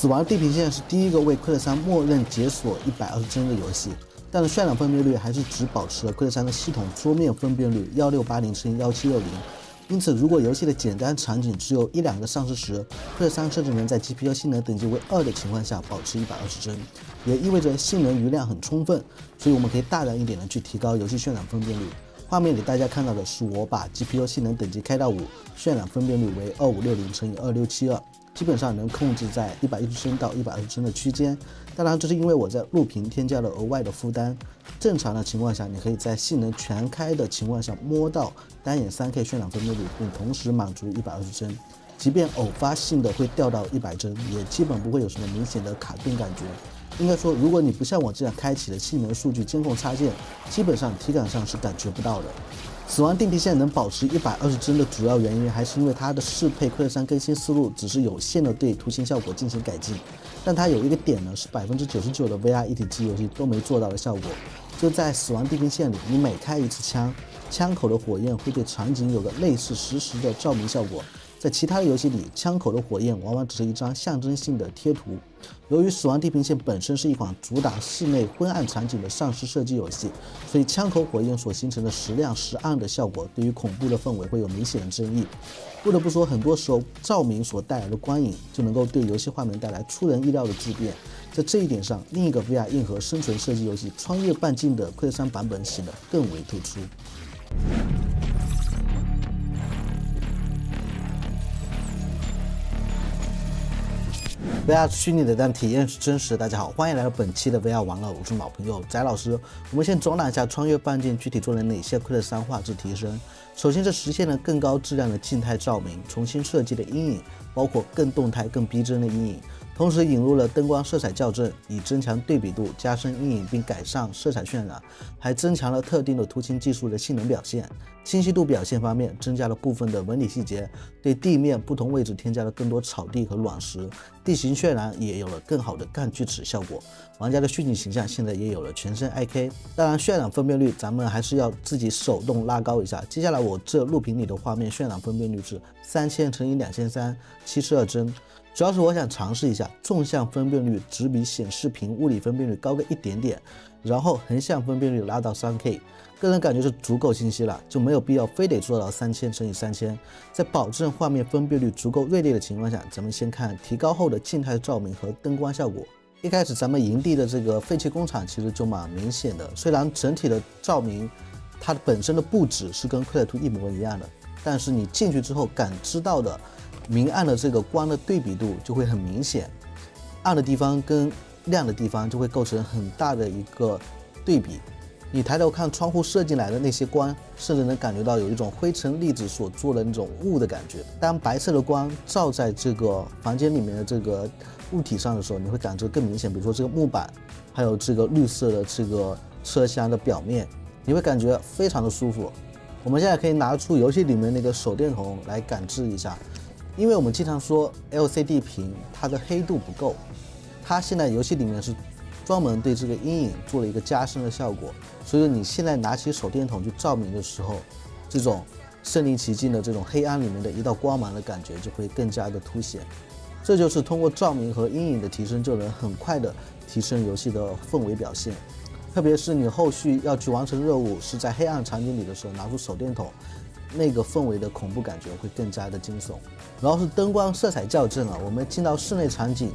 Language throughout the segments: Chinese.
死亡地平线是第一个为快乐3默认解锁120帧的游戏，但是渲染分辨率还是只保持了快乐3的系统桌面分辨率1680×1760。因此，如果游戏的简单场景只有1-2个上市时，快乐3甚至能在 GPU 性能等级为2的情况下保持120帧，也意味着性能余量很充分，所以我们可以大胆一点的去提高游戏渲染分辨率。画面里大家看到的是我把 GPU 性能等级开到5，渲染分辨率为2560×2672，基本上能控制在110帧到120帧的区间。当然，这是因为我在录屏添加了额外的负担。正常的情况下，你可以在性能全开的情况下摸到单眼 3K 渲染分辨率，并同时满足120帧。即便偶发性的会掉到100帧，也基本不会有什么明显的卡顿感觉。应该说，如果你不像我这样开启了性能数据监控插件，基本上体感上是感觉不到的。死亡地平线能保持120帧的主要原因，还是因为它的适配快乐3更新思路只是有限的对图形效果进行改进，但它有一个点呢，是99%的 VR 一体机游戏都没做到的效果。就在死亡地平线里，你每开一次枪，枪口的火焰会对场景有个类似实时的照明效果。在其他的游戏里，枪口的火焰往往只是一张象征性的贴图。由于死亡地平线本身是一款主打室内昏暗场景的上市射击游戏，所以枪口火焰所形成的时亮时暗的效果，对于恐怖的氛围会有明显的争议。不得不说，很多时候照明所带来的光影就能够对游戏画面带来出人意料的质变。在这一点上，另一个 VR 硬核生存射击游戏《穿越半径》的快乐3版本显得更为突出。VR 是虚拟的，但体验是真实的。大家好，欢迎来到本期的 VR 玩乐，我是老朋友翟老师。我们先总览一下《穿越半径》具体做了哪些快乐3画质提升。首先是实现了更高质量的静态照明，重新设计的阴影，包括更动态、更逼真的阴影。同时引入了灯光色彩校正，以增强对比度、加深阴影并改善色彩渲染，还增强了特定的图形技术的性能表现。清晰度表现方面，增加了部分的纹理细节，对地面不同位置添加了更多草地和卵石，地形渲染也有了更好的干锯齿效果。玩家的虚拟形象现在也有了全身 IK。当然，渲染分辨率咱们还是要自己手动拉高一下。接下来我这录屏里的画面渲染分辨率是3000×2300 72帧。主要是我想尝试一下纵向分辨率只比显示屏物理分辨率高个一点点，然后横向分辨率拉到 3K， 个人感觉是足够清晰了，就没有必要非得做到3000×3000。在保证画面分辨率足够锐利的情况下，咱们先看提高后的静态照明和灯光效果。一开始咱们营地的这个废弃工厂其实就蛮明显的，虽然整体的照明它本身的布置是跟快乐2一模一样的，但是你进去之后感知到的明暗的这个光的对比度就会很明显，暗的地方跟亮的地方就会构成很大的一个对比。你抬头看窗户射进来的那些光，甚至能感觉到有一种灰尘粒子所做的那种雾的感觉。当白色的光照在这个房间里面的这个物体上的时候，你会感知更明显。比如说这个木板，还有这个绿色的这个车厢的表面，你会感觉非常的舒服。我们现在可以拿出游戏里面那个手电筒来感知一下。因为我们经常说 LCD 屏它的黑度不够，它现在游戏里面是专门对这个阴影做了一个加深的效果，所以你现在拿起手电筒去照明的时候，这种身临其境的这种黑暗里面的一道光芒的感觉就会更加的凸显。这就是通过照明和阴影的提升，就能很快的提升游戏的氛围表现。特别是你后续要去完成任务，是在黑暗场景里的时候，拿出手电筒，那个氛围的恐怖感觉会更加的惊悚。然后是灯光色彩校正了，我们进到室内场景，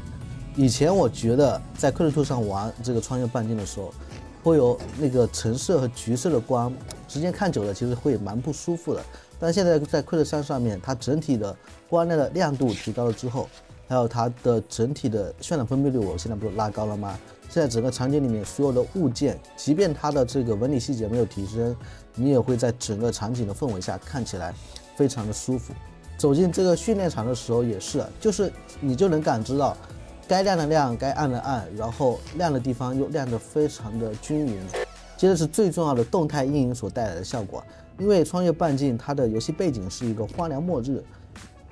以前我觉得在快乐2上玩这个穿越半径的时候，会有那个橙色和橘色的光，时间看久了其实会蛮不舒服的。但现在在快乐3上面，它整体的光亮的亮度提高了之后，还有它的整体的渲染分辨率，我现在不是拉高了吗？现在整个场景里面所有的物件，即便它的这个纹理细节没有提升，你也会在整个场景的氛围下看起来非常的舒服。走进这个训练场的时候也是，就是你就能感知到该亮的亮，该暗的暗，然后亮的地方又亮得非常的均匀。接着是最重要的动态阴影所带来的效果，因为穿越半径它的游戏背景是一个荒凉末日，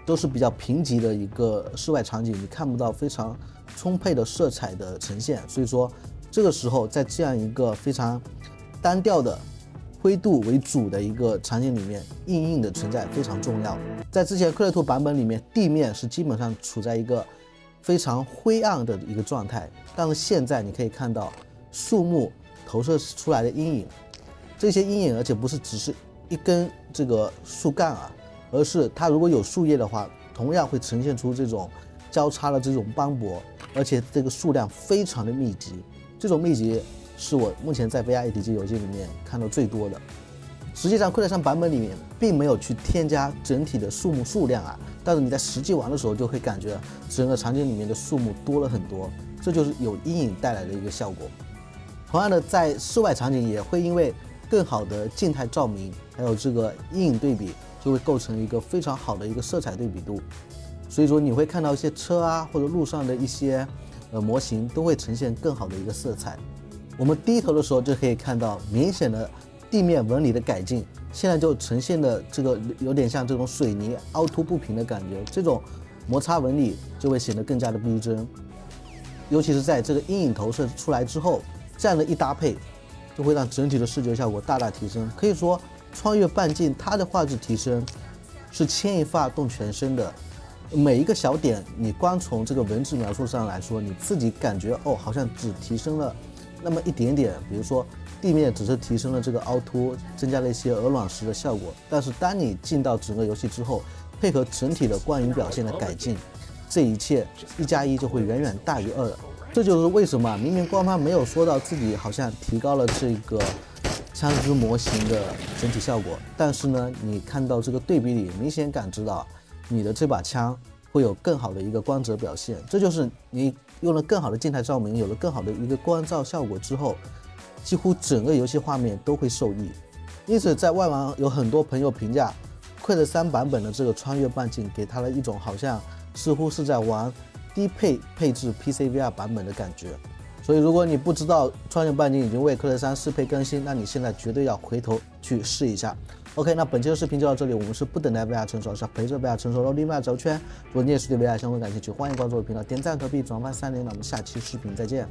都是比较贫瘠的一个室外场景，你看不到非常充沛的色彩的呈现，所以说这个时候在这样一个非常单调的灰度为主的一个场景里面，硬硬的存在非常重要。在之前快乐2版本里面，地面是基本上处在一个非常灰暗的一个状态，但是现在你可以看到树木投射出来的阴影，这些阴影而且不是只是一根这个树干啊，而是它如果有树叶的话，同样会呈现出这种交叉的这种斑驳，而且这个数量非常的密集，这种密集是我目前在 VR ATG 游戏里面看到最多的。实际上《溃散3》版本里面并没有去添加整体的树木数量啊，但是你在实际玩的时候就会感觉整个场景里面的树木多了很多，这就是有阴影带来的一个效果。同样的，在室外场景也会因为更好的静态照明，还有这个阴影对比，就会构成一个非常好的一个色彩对比度。所以说你会看到一些车啊或者路上的一些模型都会呈现更好的一个色彩。我们低头的时候就可以看到明显的地面纹理的改进，现在就呈现的这个有点像这种水泥凹凸不平的感觉，这种摩擦纹理就会显得更加的逼真。尤其是在这个阴影投射出来之后，这样的一搭配，就会让整体的视觉效果大大提升。可以说，穿越半径它的画质提升是牵一发动全身的。每一个小点，你光从这个文字描述上来说，你自己感觉哦，好像只提升了那么一点点，比如说地面只是提升了这个凹凸，增加了一些鹅卵石的效果。但是当你进到整个游戏之后，配合整体的光影表现的改进，这一切1+1就会远远大于2的。这就是为什么明明官方没有说到自己好像提高了这个枪支模型的整体效果，但是呢，你看到这个对比里明显感知到你的这把枪会有更好的一个光泽表现，这就是你用了更好的静态照明，有了更好的一个光照效果之后，几乎整个游戏画面都会受益。因此在外网有很多朋友评价《溃散3》版本的这个穿越半径给他了一种好像似乎是在玩低配置 PC VR 版本的感觉。所以如果你不知道穿越半径已经为《溃散3》适配更新，那你现在绝对要回头去试一下。OK， 那本期的视频就到这里，我们是不等待 VR 成熟，是陪着 VR 成熟的另外走圈。如果你也是对 VR 相关感兴趣，欢迎关注我的频道，点赞、投币、转发3连。那我们下期视频再见。